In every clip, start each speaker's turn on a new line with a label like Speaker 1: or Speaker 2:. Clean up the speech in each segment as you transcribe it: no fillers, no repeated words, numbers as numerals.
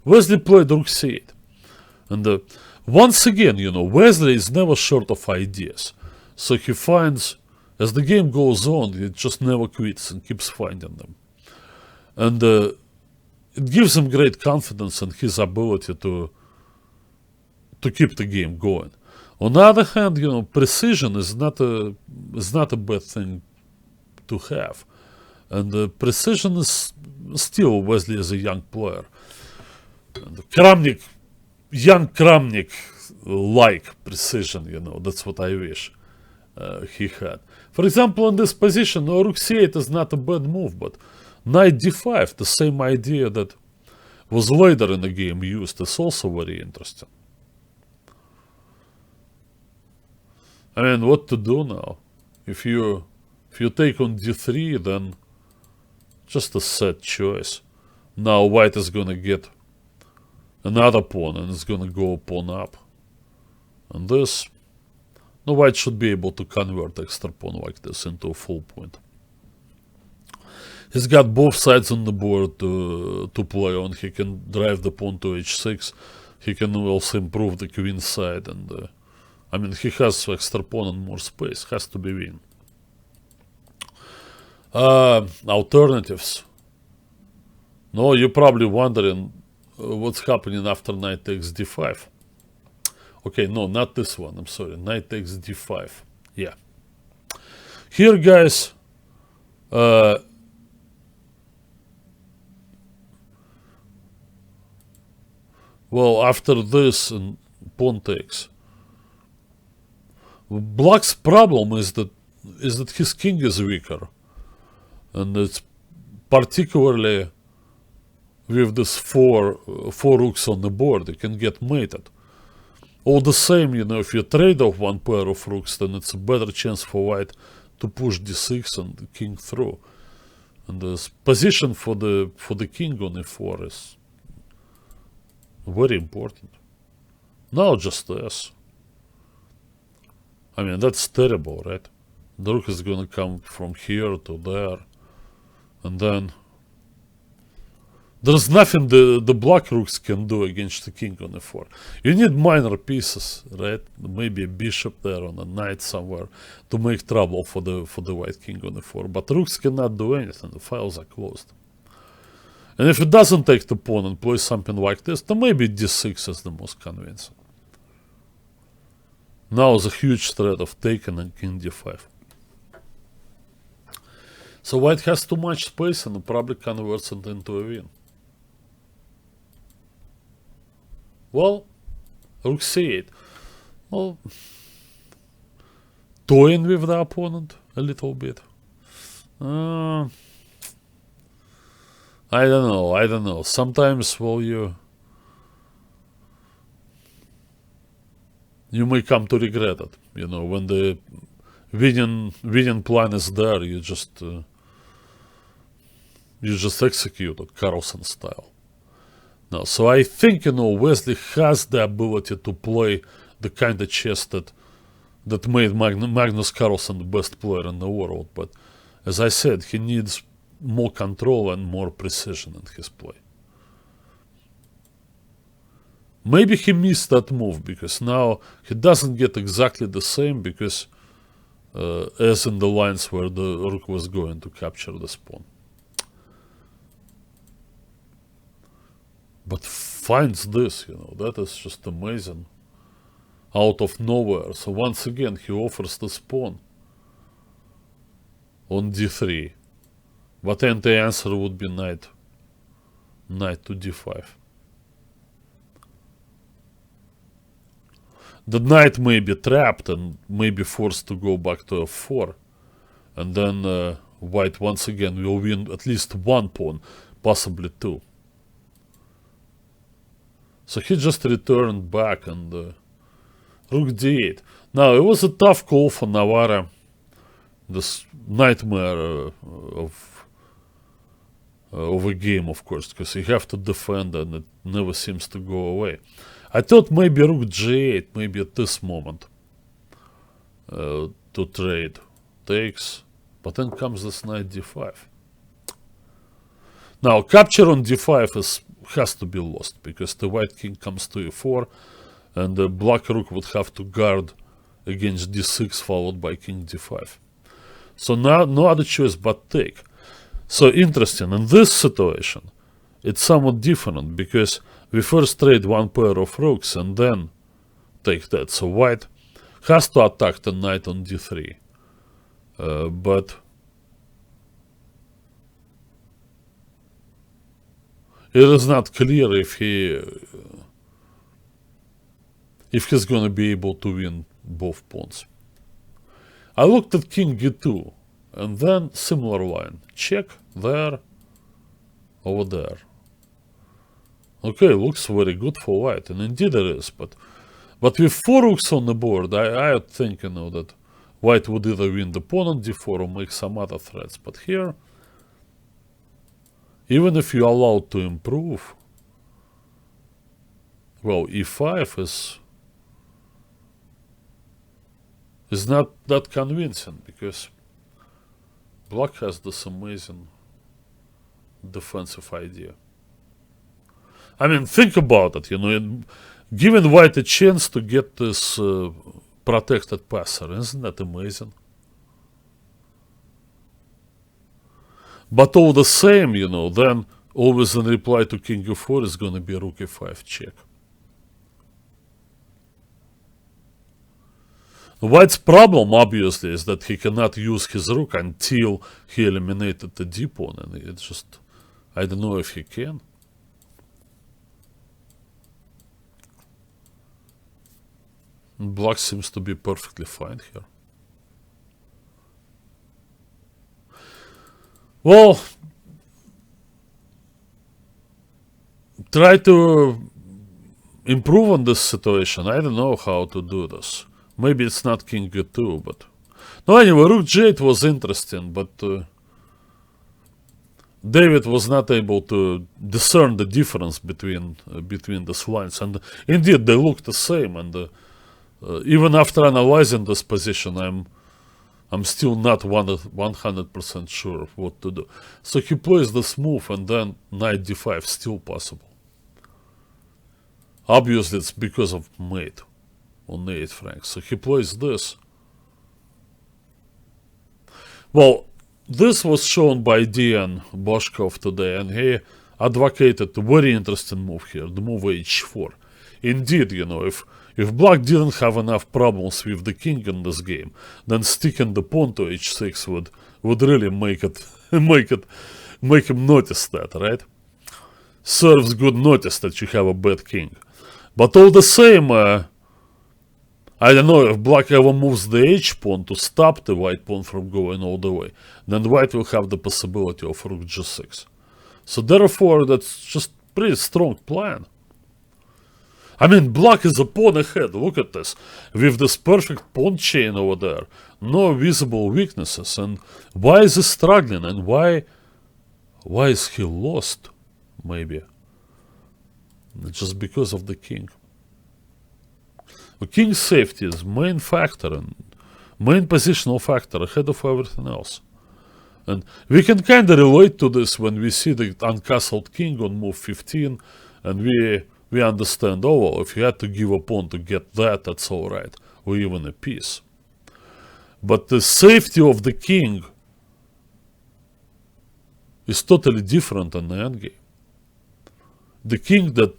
Speaker 1: Wesley played rook c8. And once again, Wesley is never short of ideas. So he finds, as the game goes on, he just never quits and keeps finding them. And it gives him great confidence in his ability to keep the game going. On the other hand, precision is not a bad thing to have. And precision is still, Wesley is a young player. And young Kramnik like precision, that's what I wish he had. For example, in this position, rook c8 is not a bad move, but knight d5, the same idea that was later in the game used, is also very interesting. I mean, what to do now? If you take on d3, then just a sad choice. Now white is gonna get another pawn and it's gonna go pawn up. And this, no, white should be able to convert extra pawn like this into a full point. He's got both sides on the board to play on. He can drive the pawn to h6. He can also improve the queen side, and I mean, he has extra pawn and more space. Has to be win. Alternatives. No, you're probably wondering what's happening after knight takes d5. Okay, no, not this one. I'm sorry. Knight takes d5. Yeah. Here, guys, well, after this and pawn takes, Black's problem is that his king is weaker, and it's particularly with this four rooks on the board, it can get mated. All the same, if you trade off one pair of rooks, then it's a better chance for white to push d6 and the king through. And this position for the king on e4 is very important. Now just this. I mean, that's terrible, right? The rook is gonna come from here to there, and then there's nothing the black rooks can do against the king on e4. You need minor pieces, right? Maybe a bishop there on a knight somewhere to make trouble for the white king on e4. But rooks cannot do anything. The files are closed. And if it doesn't take the pawn and plays something like this, then maybe d6 is the most convincing. Now the huge threat of taking and king d5. So white has too much space and it probably converts it into a win. Well, rook c8. Well, toying with the opponent a little bit. I don't know. Sometimes, well, you may come to regret it. When the winning plan is there, you just execute it Carlson style. Now, so I think, Wesley has the ability to play the kind of chess that made Magnus Carlsen the best player in the world. But as I said, he needs more control and more precision in his play. Maybe he missed that move because now he doesn't get exactly the same because as in the lines where the rook was going to capture the pawn. But finds this, that is just amazing. Out of nowhere. So once again, he offers this pawn on d3. But then the answer would be knight to d5. The knight may be trapped and may be forced to go back to f4. And then white once again will win at least one pawn, possibly two. So he just returned back and rook d8. Now, it was a tough call for Navara. This nightmare of a game, of course, because you have to defend and it never seems to go away. I thought maybe rook g8, maybe at this moment, to trade. Takes, but then comes this knight d5. Now, capture on d5 is has to be lost, because the white king comes to e4, and the black rook would have to guard against d6 followed by king d5. So now no other choice but take. So interesting, in this situation, it's somewhat different, because we first trade one pair of rooks and then take that. So white has to attack the knight on d3. But it is not clear if he's going to be able to win both pawns. I looked at king g2, and then similar line. Check there, over there. Okay, looks very good for white, and indeed it is. But with 4 rooks on the board, I think, that white would either win the pawn on d4 or make some other threats. But here, even if you're allowed to improve, well, e5 is not that convincing, because black has this amazing defensive idea. I mean, think about it, giving white a chance to get this protected passer. Isn't that amazing? But all the same, then always in reply to king e4 is going to be rook e5 check. White's problem, obviously, is that he cannot use his rook until he eliminated the d-pawn, and it's just, I don't know if he can. Black seems to be perfectly fine here. Well, try to improve on this situation. I don't know how to do this. Maybe it's not king g2, but... No, anyway, rook g8 was interesting, but David was not able to discern the difference between these lines. And indeed, they look the same, and even after analyzing this position, I'm still not 100% sure of what to do. So he plays this move, and then knight d5 still possible. Obviously, it's because of mate on 8 francs. So he plays this. Well, this was shown by Dian Boshkov today, and he advocated a very interesting move here, the move h4. Indeed, if black didn't have enough problems with the king in this game, then sticking the pawn to h6 would really make him notice that, right? Serves good notice that you have a bad king. But all the same, I don't know, if black ever moves the h-pawn to stop the white pawn from going all the way, then white will have the possibility of rook g6. So therefore, that's just pretty strong plan. I mean, black is a pawn ahead, look at this. With this perfect pawn chain over there, no visible weaknesses. And why is he struggling, and why is he lost, maybe? Just because of the king. The king's safety is main factor and main positional factor ahead of everything else. And we can kind of relate to this when we see the uncastled king on move 15, and we understand, oh well, if you had to give a pawn to get that, that's alright, or even a piece. But the safety of the king is totally different in the endgame. The king that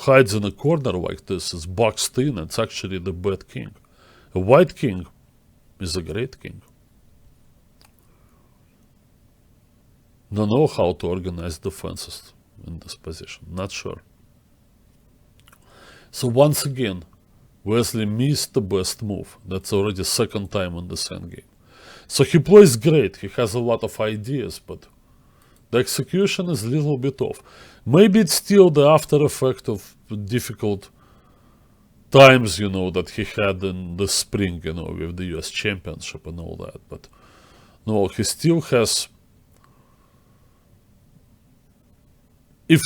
Speaker 1: hides in a corner like this is boxed in. It's actually the bad king. A white king is a great king. Don't know how to organize defenses in this position. Not sure. So once again, Wesley missed the best move. That's already second time in this endgame. So he plays great. He has a lot of ideas, but the execution is a little bit off. Maybe it's still the after effect of difficult times, that he had in the spring, with the US Championship and all that. But no, he still has... If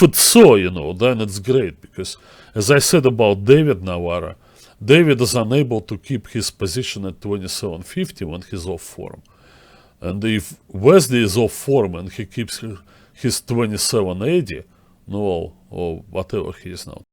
Speaker 1: it's so, then it's great, because as I said about David Navara, David is unable to keep his position at 27.50 when he's off form. And if Wesley is off form and he keeps he's 2780, no, or whatever he is now.